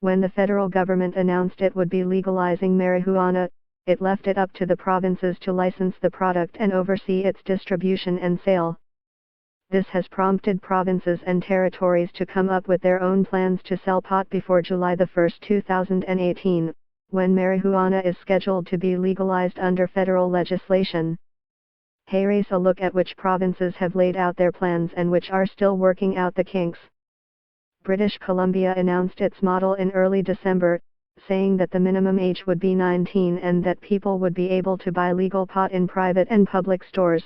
When the federal government announced it would be legalizing marijuana, it left it up to the provinces to license the product and oversee its distribution and sale. This has prompted provinces and territories to come up with their own plans to sell pot before July 1, 2018, when marijuana is scheduled to be legalized under federal legislation. Here's a look at which provinces have laid out their plans and which are still working out the kinks. British Columbia announced its model in early December, saying that the minimum age would be 19 and that people would be able to buy legal pot in private and public stores.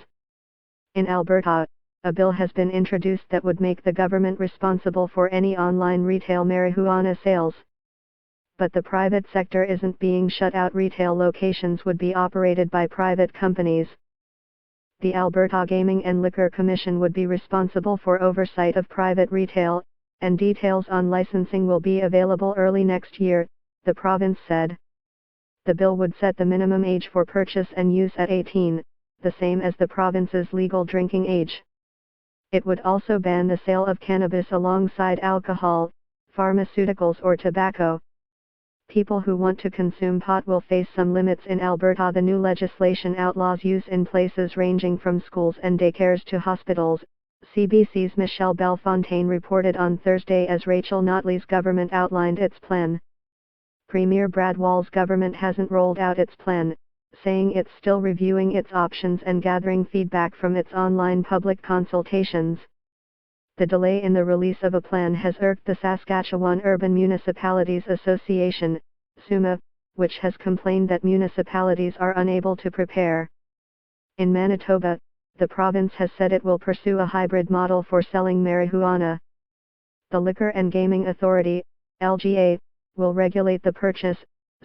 In Alberta, a bill has been introduced that would make the government responsible for any online retail marijuana sales. But the private sector isn't being shut out. Retail locations would be operated by private companies. The Alberta Gaming and Liquor Commission would be responsible for oversight of private retail, and details on licensing will be available early next year, the province said. The bill would set the minimum age for purchase and use at 18, the same as the province's legal drinking age. It would also ban the sale of cannabis alongside alcohol, pharmaceuticals or tobacco. People who want to consume pot will face some limits in Alberta. The new legislation outlaws use in places ranging from schools and daycares to hospitals, CBC's Michelle Bellefontaine reported on Thursday as Rachel Notley's government outlined its plan. Premier Brad Wall's government hasn't rolled out its plan, saying it's still reviewing its options and gathering feedback from its online public consultations. The delay in the release of a plan has irked the Saskatchewan Urban Municipalities Association, SUMA, which has complained that municipalities are unable to prepare. In Manitoba, the province has said it will pursue a hybrid model for selling marijuana. The Liquor and Gaming Authority, LGA, will regulate the purchase,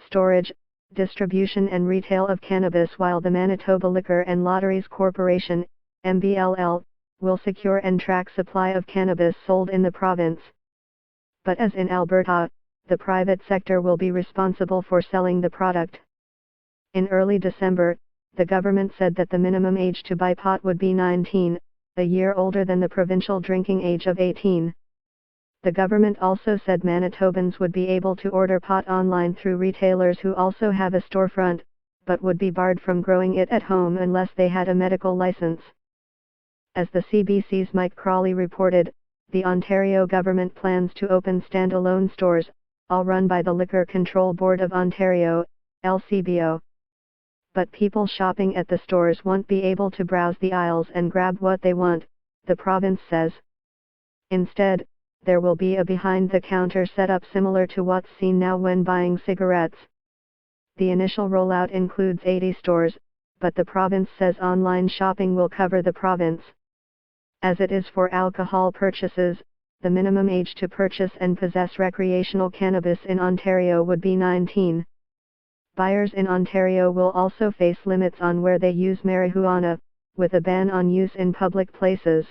storage, distribution and retail of cannabis, while the Manitoba Liquor and Lotteries Corporation, MBLL, will secure and track supply of cannabis sold in the province. But as in Alberta, the private sector will be responsible for selling the product. In early December, the government said that the minimum age to buy pot would be 19, a year older than the provincial drinking age of 18. The government also said Manitobans would be able to order pot online through retailers who also have a storefront, but would be barred from growing it at home unless they had a medical license. As the CBC's Mike Crawley reported, the Ontario government plans to open standalone stores, all run by the Liquor Control Board of Ontario, LCBO. But people shopping at the stores won't be able to browse the aisles and grab what they want, the province says. Instead, there will be a behind-the-counter setup similar to what's seen now when buying cigarettes. The initial rollout includes 80 stores, but the province says online shopping will cover the province. As it is for alcohol purchases, the minimum age to purchase and possess recreational cannabis in Ontario would be 19. Buyers in Ontario will also face limits on where they use marijuana, with a ban on use in public places.